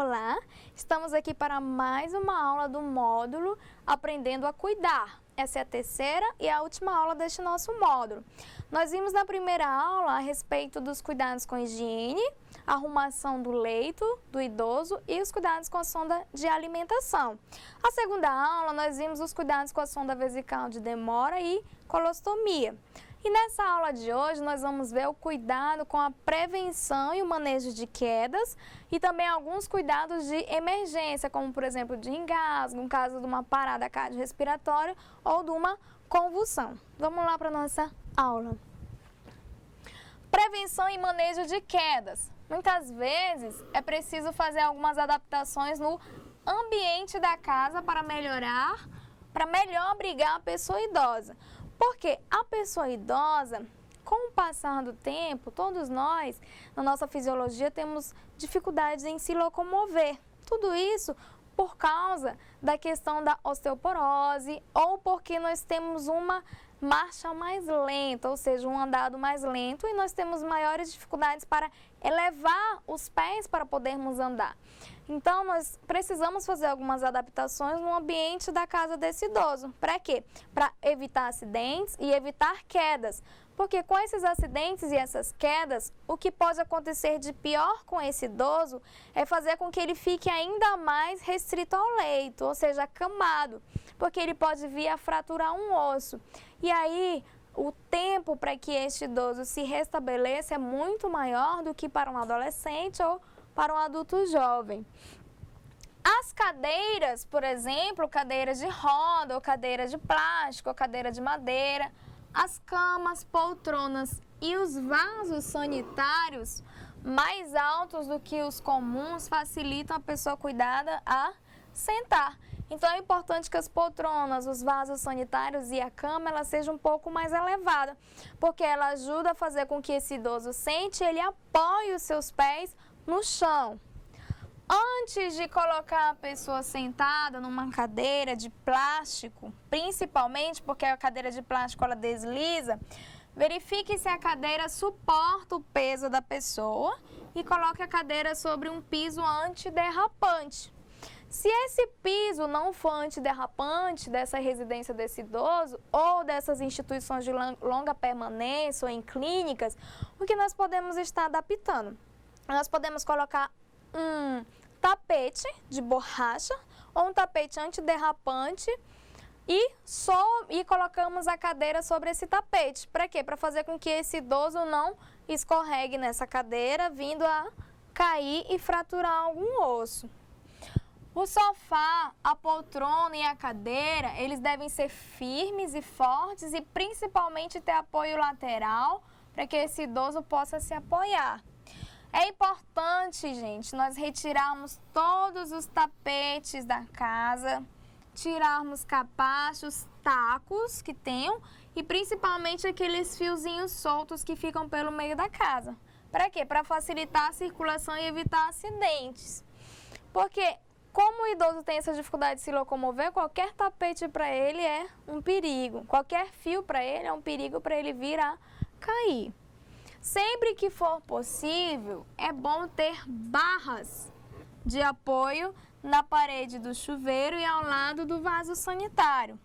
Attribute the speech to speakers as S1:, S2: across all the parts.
S1: Olá! Estamos aqui para mais uma aula do módulo Aprendendo a Cuidar. Essa é a terceira e a última aula deste nosso módulo. Nós vimos na primeira aula a respeito dos cuidados com higiene, a arrumação do leito do idoso e os cuidados com a sonda de alimentação. A segunda aula nós vimos os cuidados com a sonda vesical de demora e colostomia. E nessa aula de hoje nós vamos ver o cuidado com a prevenção e o manejo de quedas e também alguns cuidados de emergência, como por exemplo de engasgo, no caso de uma parada cardiorrespiratória ou de uma convulsão. Vamos lá para a nossa aula. Prevenção e manejo de quedas. Muitas vezes é preciso fazer algumas adaptações no ambiente da casa para melhor abrigar a pessoa idosa. Porque a pessoa idosa, com o passar do tempo, todos nós, na nossa fisiologia, temos dificuldades em se locomover. Tudo isso por causa da questão da osteoporose ou porque nós temos uma marcha mais lenta, ou seja, um andado mais lento e nós temos maiores dificuldades para elevar os pés para podermos andar. Então, nós precisamos fazer algumas adaptações no ambiente da casa desse idoso. Para quê? Para evitar acidentes e evitar quedas. Porque com esses acidentes e essas quedas, o que pode acontecer de pior com esse idoso é fazer com que ele fique ainda mais restrito ao leito, ou seja, acamado, porque ele pode vir a fraturar um osso. E aí, o tempo para que este idoso se restabeleça é muito maior do que para um adolescente ou para um adulto jovem. As cadeiras, por exemplo, cadeiras de roda, ou cadeira de plástico, ou cadeira de madeira, as camas, poltronas e os vasos sanitários mais altos do que os comuns facilitam a pessoa cuidada a sentar. Então é importante que as poltronas, os vasos sanitários e a cama ela seja um pouco mais elevada, porque ela ajuda a fazer com que esse idoso sente e ele apoie os seus pés no chão. Antes de colocar a pessoa sentada numa cadeira de plástico, principalmente porque a cadeira de plástico ela desliza, verifique se a cadeira suporta o peso da pessoa e coloque a cadeira sobre um piso antiderrapante. Se esse piso não for antiderrapante dessa residência desse idoso ou dessas instituições de longa permanência ou em clínicas, o que nós podemos estar adaptando? Nós podemos colocar um tapete de borracha ou um tapete antiderrapante e colocamos a cadeira sobre esse tapete. Para quê? Para fazer com que esse idoso não escorregue nessa cadeira, vindo a cair e fraturar algum osso. O sofá, a poltrona e a cadeira, eles devem ser firmes e fortes e principalmente ter apoio lateral para que esse idoso possa se apoiar. É importante, gente, nós retirarmos todos os tapetes da casa, tirarmos capachos, tacos que tenham e principalmente aqueles fiozinhos soltos que ficam pelo meio da casa. Para quê? Para facilitar a circulação e evitar acidentes. Porque como o idoso tem essa dificuldade de se locomover, qualquer tapete para ele é um perigo. Qualquer fio para ele é um perigo para ele vir a cair. Sempre que for possível, é bom ter barras de apoio na parede do chuveiro e ao lado do vaso sanitário.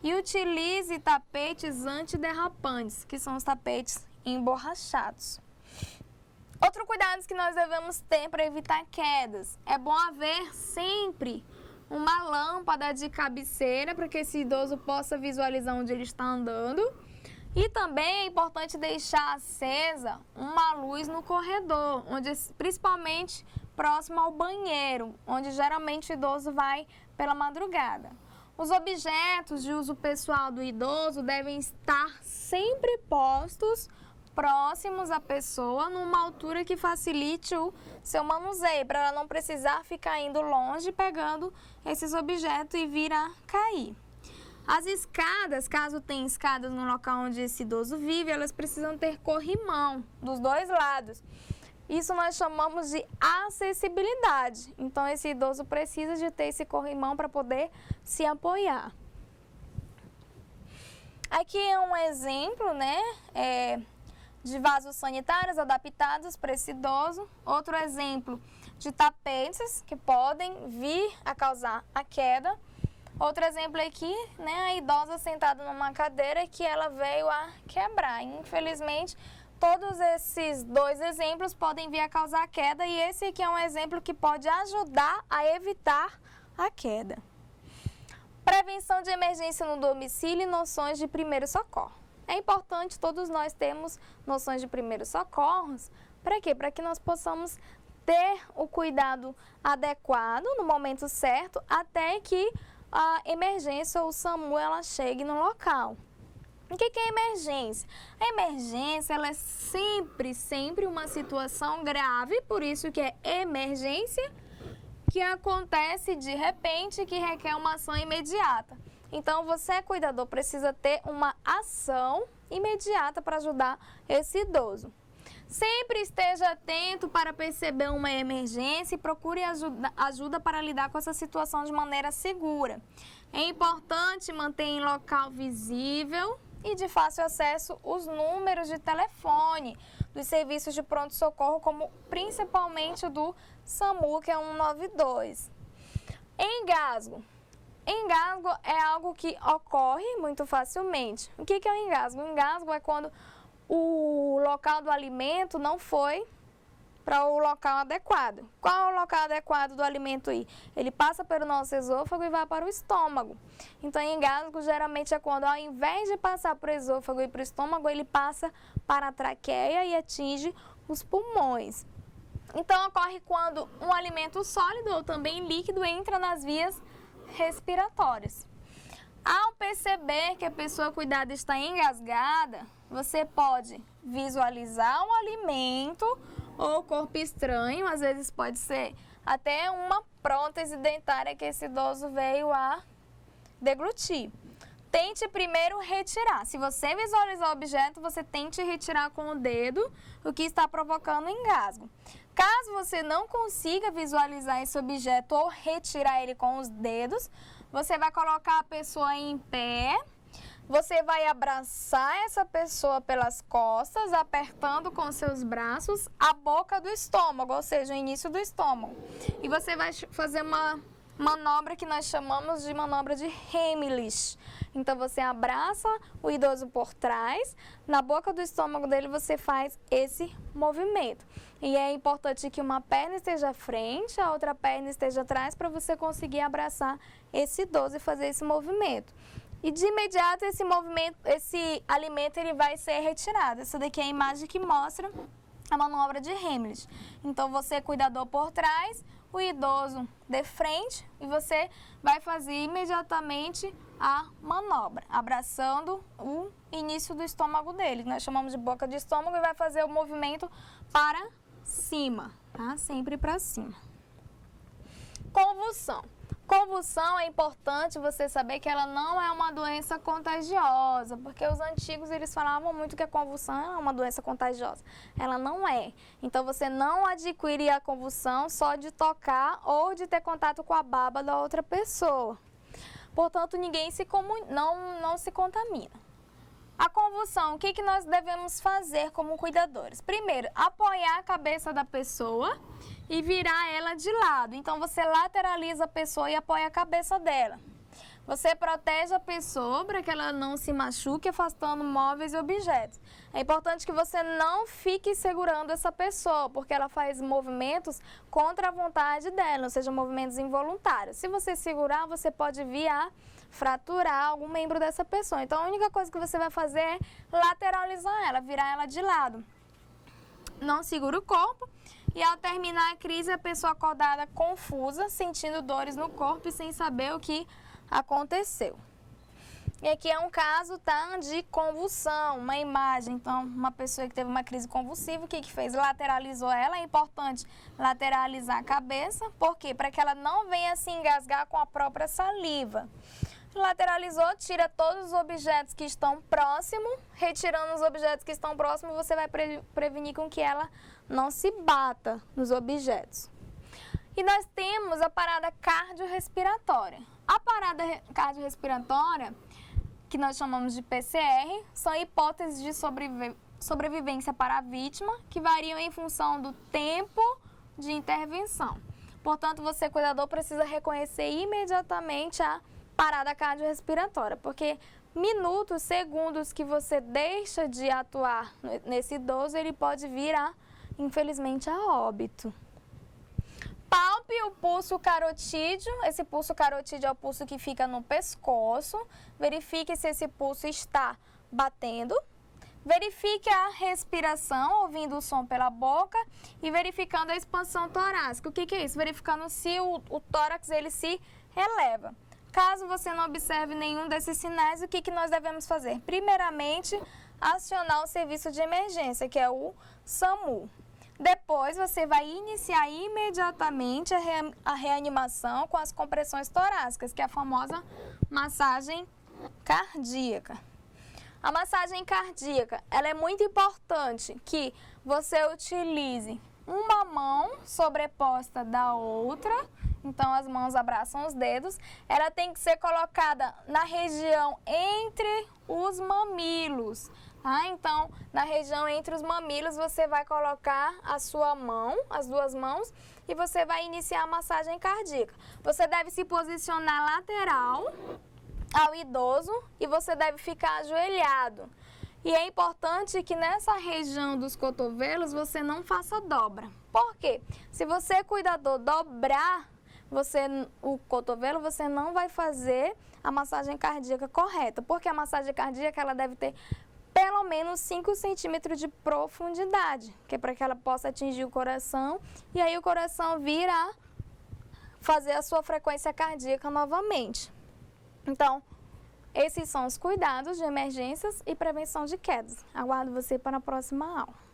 S1: E utilize tapetes antiderrapantes, que são os tapetes emborrachados. Outro cuidado que nós devemos ter para evitar quedas. É bom haver sempre uma lâmpada de cabeceira para que esse idoso possa visualizar onde ele está andando. E também é importante deixar acesa uma luz no corredor, principalmente próximo ao banheiro, onde geralmente o idoso vai pela madrugada. Os objetos de uso pessoal do idoso devem estar sempre postos próximos à pessoa, numa altura que facilite o seu manuseio, para ela não precisar ficar indo longe pegando esses objetos e vir a cair. As escadas, caso tenha escadas no local onde esse idoso vive, elas precisam ter corrimão dos dois lados. Isso nós chamamos de acessibilidade. Então, esse idoso precisa de ter esse corrimão para poder se apoiar. Aqui é um exemplo, né, de vasos sanitários adaptados para esse idoso. Outro exemplo de tapetes que podem vir a causar a queda. Outro exemplo aqui, né, a idosa sentada numa cadeira que ela veio a quebrar. Infelizmente, todos esses dois exemplos podem vir a causar queda e esse aqui é um exemplo que pode ajudar a evitar a queda. Prevenção de emergência no domicílio e noções de primeiros socorros. É importante todos nós termos noções de primeiros socorros. Para quê? Para que nós possamos ter o cuidado adequado no momento certo até que a emergência ou o SAMU ela chegue no local. O que é emergência? A emergência ela é sempre uma situação grave, por isso que é emergência, que acontece de repente, que requer uma ação imediata. Então, você, cuidador, precisa ter uma ação imediata para ajudar esse idoso. Sempre esteja atento para perceber uma emergência e procure ajuda para lidar com essa situação de maneira segura. É importante manter em local visível e de fácil acesso os números de telefone dos serviços de pronto-socorro, como principalmente do SAMU, que é 192. Engasgo. Engasgo é algo que ocorre muito facilmente. O que é o engasgo? O engasgo é quando o local do alimento não foi para o local adequado. Qual é o local adequado do alimento ir? Ele passa pelo nosso esôfago e vai para o estômago. Então, engasgo geralmente é quando, ao invés de passar para o esôfago e para o estômago, ele passa para a traqueia e atinge os pulmões. Então, ocorre quando um alimento sólido ou também líquido entra nas vias respiratórias. Ao perceber que a pessoa cuidada está engasgada, você pode visualizar um alimento ou corpo estranho, às vezes pode ser até uma prótese dentária que esse idoso veio a deglutir. Tente primeiro retirar. Se você visualizar o objeto, você tente retirar com o dedo o que está provocando engasgo. Caso você não consiga visualizar esse objeto ou retirar ele com os dedos, você vai colocar a pessoa em pé, você vai abraçar essa pessoa pelas costas, apertando com seus braços a boca do estômago, ou seja, o início do estômago. E você vai fazer uma manobra que nós chamamos de manobra de Heimlich. Então, você abraça o idoso por trás, na boca do estômago dele você faz esse movimento. E é importante que uma perna esteja à frente, a outra perna esteja atrás, para você conseguir abraçar esse idoso e fazer esse movimento. E de imediato esse alimento ele vai ser retirado. Essa daqui é a imagem que mostra a manobra de Heimlich. Então, você cuidador por trás, o idoso de frente e você vai fazer imediatamente a manobra, abraçando o início do estômago dele, que nós chamamos de boca de estômago, e vai fazer o movimento para cima, tá? Sempre para cima. Convulsão. Convulsão é importante você saber que ela não é uma doença contagiosa, porque os antigos eles falavam muito que a convulsão é uma doença contagiosa. Ela não é. Então você não adquire a convulsão só de tocar ou de ter contato com a baba da outra pessoa. Portanto, ninguém não se contamina. A convulsão, o que nós devemos fazer como cuidadores? Primeiro, apoiar a cabeça da pessoa e virar ela de lado. Então, você lateraliza a pessoa e apoia a cabeça dela. Você protege a pessoa para que ela não se machuque, afastando móveis e objetos. É importante que você não fique segurando essa pessoa, porque ela faz movimentos contra a vontade dela, ou seja, movimentos involuntários. Se você segurar, você pode vir a fraturar algum membro dessa pessoa. Então, a única coisa que você vai fazer é lateralizar ela, virar ela de lado. Não segura o corpo. E ao terminar a crise, a pessoa acordada confusa, sentindo dores no corpo e sem saber o que aconteceu. E aqui é um caso, tá, de convulsão, uma imagem. Então, uma pessoa que teve uma crise convulsiva, o que fez? Lateralizou ela. É importante lateralizar a cabeça. Por quê? Para que ela não venha se engasgar com a própria saliva. Lateralizou, tira todos os objetos que estão próximos. Retirando os objetos que estão próximos, você vai prevenir com que ela não se bata nos objetos. E nós temos a parada cardiorrespiratória. A parada cardiorrespiratória, que nós chamamos de PCR, são hipóteses de sobrevivência para a vítima, que variam em função do tempo de intervenção. Portanto, você, cuidador, precisa reconhecer imediatamente a parada cardiorrespiratória, porque minutos, segundos que você deixa de atuar nesse idoso, ele pode vir a, infelizmente, a óbito. Palpe o pulso carotídeo. Esse pulso carotídeo é o pulso que fica no pescoço. Verifique se esse pulso está batendo. Verifique a respiração, ouvindo o som pela boca e verificando a expansão torácica. O que é isso? Verificando se o tórax ele se eleva. Caso você não observe nenhum desses sinais, o que nós devemos fazer? Primeiramente, acionar o serviço de emergência, que é o SAMU. Depois, você vai iniciar imediatamente a reanimação com as compressões torácicas, que é a famosa massagem cardíaca. A massagem cardíaca, ela é muito importante que você utilize uma mão sobreposta da outra, então as mãos abraçam os dedos. Ela tem que ser colocada na região entre os mamilos. Então, na região entre os mamilos, você vai colocar a sua mão, as duas mãos, e você vai iniciar a massagem cardíaca. Você deve se posicionar lateral ao idoso e você deve ficar ajoelhado. E é importante que nessa região dos cotovelos você não faça dobra. Por quê? Se você, cuidador, dobrar o cotovelo, você não vai fazer a massagem cardíaca correta. Porque a massagem cardíaca ela deve ter pelo menos 5 centímetros de profundidade, que é para que ela possa atingir o coração e aí o coração vir a fazer a sua frequência cardíaca novamente. Então, esses são os cuidados de emergências e prevenção de quedas. Aguardo você para a próxima aula.